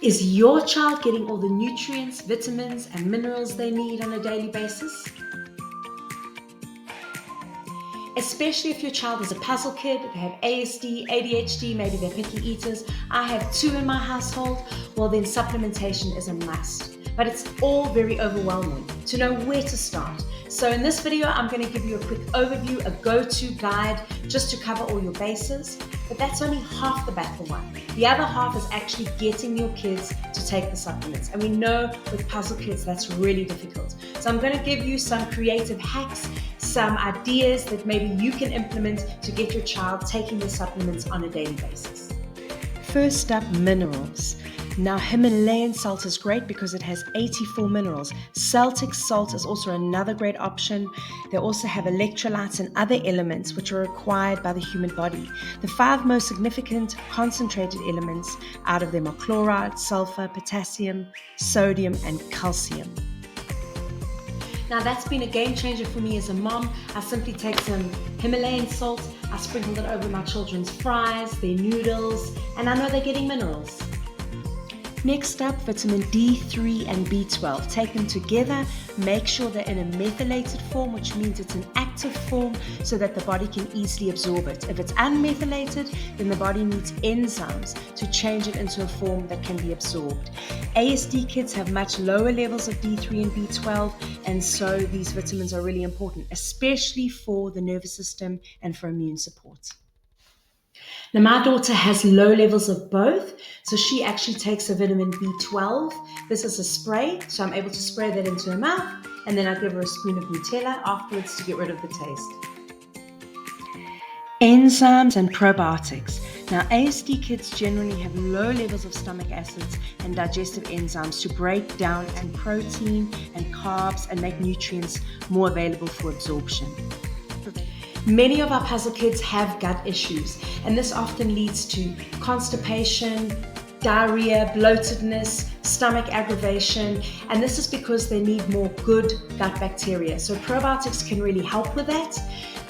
Is your child getting all the nutrients, vitamins, and minerals they need on a daily basis? Especially if your child is a puzzle kid, they have ASD, ADHD, maybe they're picky eaters. I have 2 in my household. Well, then supplementation is a must. But it's all very overwhelming to know where to start. So in this video, I'm going to give you a quick overview, a go-to guide just to cover all your bases. But that's only half the battle won. The other half is actually getting your kids to take the supplements. And we know with puzzle kids, that's really difficult. So I'm going to give you some creative hacks, some ideas that maybe you can implement to get your child taking the supplements on a daily basis. First up, minerals. Now, Himalayan salt is great because it has 84 minerals. Celtic salt is also another great option. They also have electrolytes and other elements which are required by the human body. The 5 most significant concentrated elements out of them are chloride, sulfur, potassium, sodium, and calcium. Now that's been a game changer for me as a mom. I simply take some Himalayan salt, I sprinkle it over my children's fries, their noodles, and I know they're getting minerals. Next up, vitamin D3 and B12. Take them together, make sure they're in a methylated form, which means it's an active form so that the body can easily absorb it. If it's unmethylated, then the body needs enzymes to change it into a form that can be absorbed. ASD kids have much lower levels of D3 and B12, and so these vitamins are really important, especially for the nervous system and for immune support. Now, my daughter has low levels of both, so she actually takes a vitamin B12. This is a spray, so I'm able to spray that into her mouth, and then I give her a spoon of Nutella afterwards to get rid of the taste. Enzymes and probiotics. Now, ASD kids generally have low levels of stomach acids and digestive enzymes to break down and protein and carbs and make nutrients more available for absorption. Many of our puzzle kids have gut issues, and this often leads to constipation, diarrhea, bloatedness, stomach aggravation, and this is because they need more good gut bacteria. So probiotics can really help with that.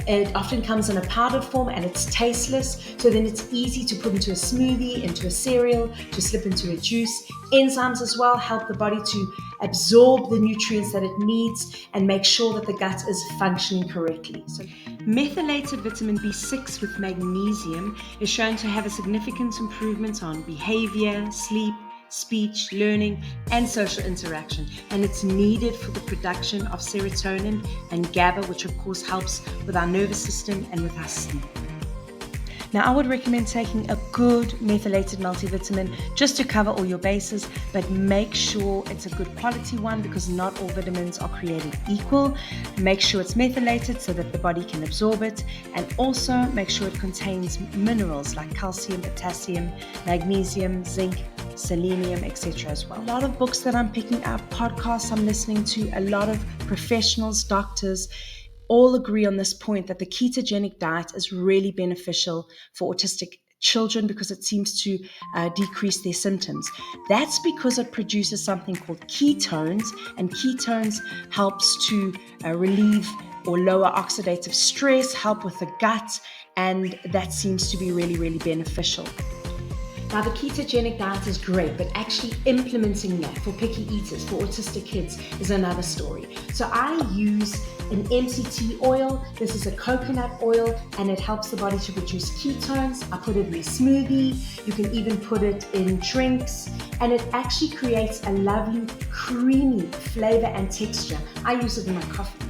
It often comes in a powdered form and it's tasteless, so then it's easy to put into a smoothie, into a cereal, to slip into a juice. Enzymes as well help the body to absorb the nutrients that it needs and make sure that the gut is functioning correctly. So, methylated vitamin B6 with magnesium is shown to have a significant improvement on behavior, sleep, speech, learning, and social interaction, and it's needed for the production of serotonin and GABA, which of course helps with our nervous system and with our sleep. Now, I would recommend taking a good methylated multivitamin just to cover all your bases, but make sure it's a good quality one because not all vitamins are created equal. Make sure it's methylated so that the body can absorb it, and also make sure it contains minerals like calcium, potassium, magnesium, zinc, selenium, etc. as well. A lot of books that I'm picking up, podcasts I'm listening to, a lot of professionals, doctors, all agree on this point that the ketogenic diet is really beneficial for autistic children because it seems to decrease their symptoms. That's because it produces something called ketones, and ketones helps to relieve or lower oxidative stress, help with the gut, and that seems to be really, really beneficial. Now, the ketogenic diet is great, but actually implementing that for picky eaters, for autistic kids, is another story. So I use an MCT oil. This is a coconut oil, and it helps the body to produce ketones. I put it in a smoothie. You can even put it in drinks, and it actually creates a lovely, creamy flavor and texture. I use it in my coffee.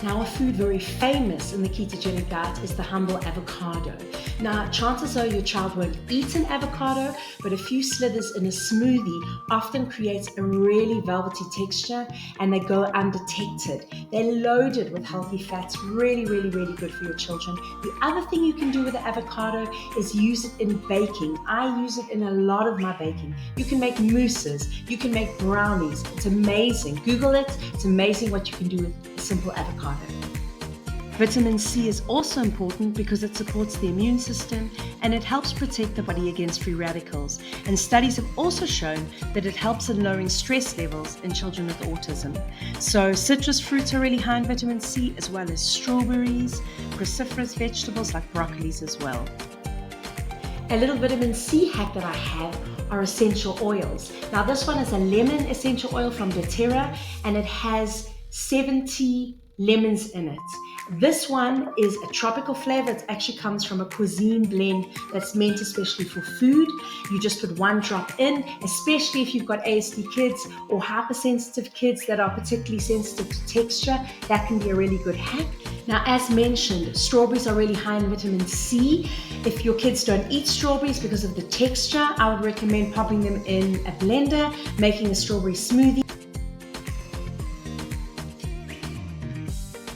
Now, a food very famous in the ketogenic diet is the humble avocado. Now, chances are your child won't eat an avocado, but a few slithers in a smoothie often creates a really velvety texture, and they go undetected. They're loaded with healthy fats, really, really, really good for your children. The other thing you can do with the avocado is use it in baking. I use it in a lot of my baking. You can make mousses, you can make brownies. It's amazing. Google it. It's amazing what you can do with a simple avocado. Vitamin C is also important because it supports the immune system and it helps protect the body against free radicals. And studies have also shown that it helps in lowering stress levels in children with autism. So citrus fruits are really high in vitamin C, as well as strawberries, cruciferous vegetables like broccolis as well. A little vitamin C hack that I have are essential oils. Now this one is a lemon essential oil from doTERRA, and it has 70 lemons in it. This one is a tropical flavor. It actually comes from a cuisine blend that's meant especially for food. You just put 1 drop in, especially if you've got ASD kids or hypersensitive kids that are particularly sensitive to texture. That can be a really good hack. Now, as mentioned, strawberries are really high in vitamin C. If your kids don't eat strawberries because of the texture, I would recommend popping them in a blender, making a strawberry smoothie.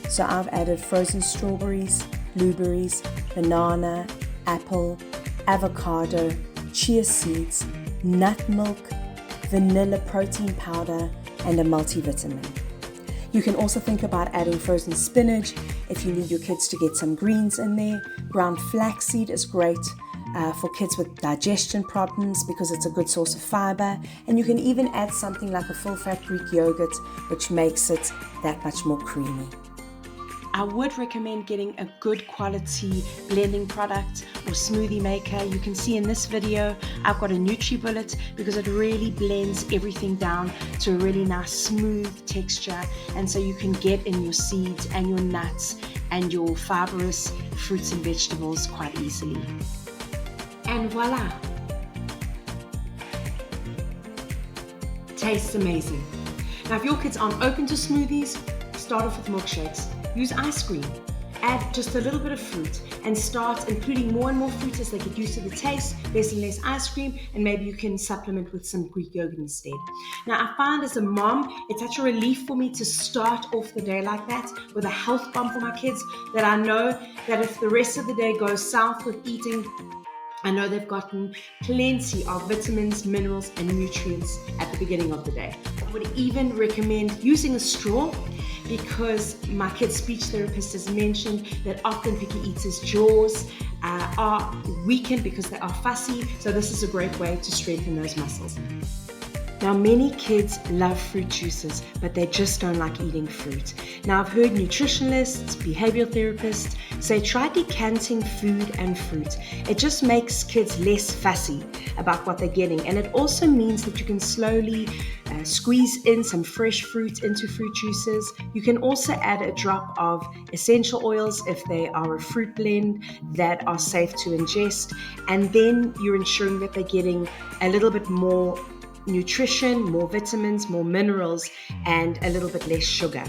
So I've added frozen strawberries, blueberries, banana, apple, avocado, chia seeds, nut milk, vanilla protein powder, and a multivitamin. You can also think about adding frozen spinach if you need your kids to get some greens in there. Ground flaxseed is great for kids with digestion problems because it's a good source of fiber. And you can even add something like a full-fat Greek yogurt, which makes it that much more creamy. I would recommend getting a good quality blending product or smoothie maker. You can see in this video, I've got a NutriBullet because it really blends everything down to a really nice smooth texture. And so you can get in your seeds and your nuts and your fibrous fruits and vegetables quite easily. And voila! Tastes amazing. Now if your kids aren't open to smoothies, start off with milkshakes. Use ice cream, add just a little bit of fruit, and start including more and more fruit as they get used to the taste, less and less ice cream, and maybe you can supplement with some Greek yogurt instead. Now I find as a mom, it's such a relief for me to start off the day like that with a health bomb for my kids, that I know that if the rest of the day goes south with eating, I know they've gotten plenty of vitamins, minerals, and nutrients at the beginning of the day. I would even recommend using a straw because my kid's speech therapist has mentioned that often picky eaters' jaws are weakened because they are fussy. So this is a great way to strengthen those muscles. Now, many kids love fruit juices, but they just don't like eating fruit. Now, I've heard nutritionalists, behavioral therapists say try decanting food and fruit. It just makes kids less fussy about what they're getting. And it also means that you can slowly squeeze in some fresh fruit into fruit juices. You can also add a drop of essential oils if they are a fruit blend that are safe to ingest. And then you're ensuring that they're getting a little bit more nutrition, more vitamins, more minerals, and a little bit less sugar.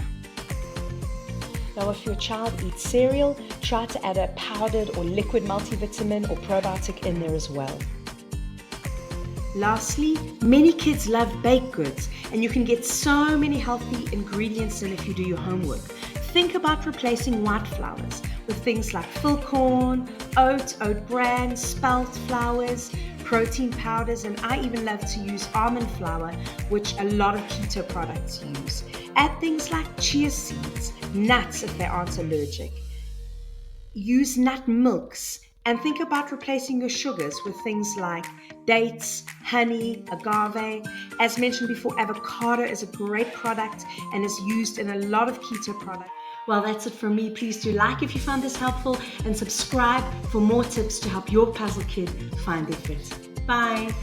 Now, if your child eats cereal, try to add a powdered or liquid multivitamin or probiotic in there as well. Lastly, many kids love baked goods, and you can get so many healthy ingredients in if you do your homework. Think about replacing white flours with things like full corn, oat bran, spelt flours, protein powders, and I even love to use almond flour, which a lot of keto products use. Add things like chia seeds, nuts if they aren't allergic. Use nut milks, and think about replacing your sugars with things like dates, honey, agave. As mentioned before, avocado is a great product and is used in a lot of keto products. Well, that's it from me. Please do like if you found this helpful and subscribe for more tips to help your puzzle kid find their fit. Bye.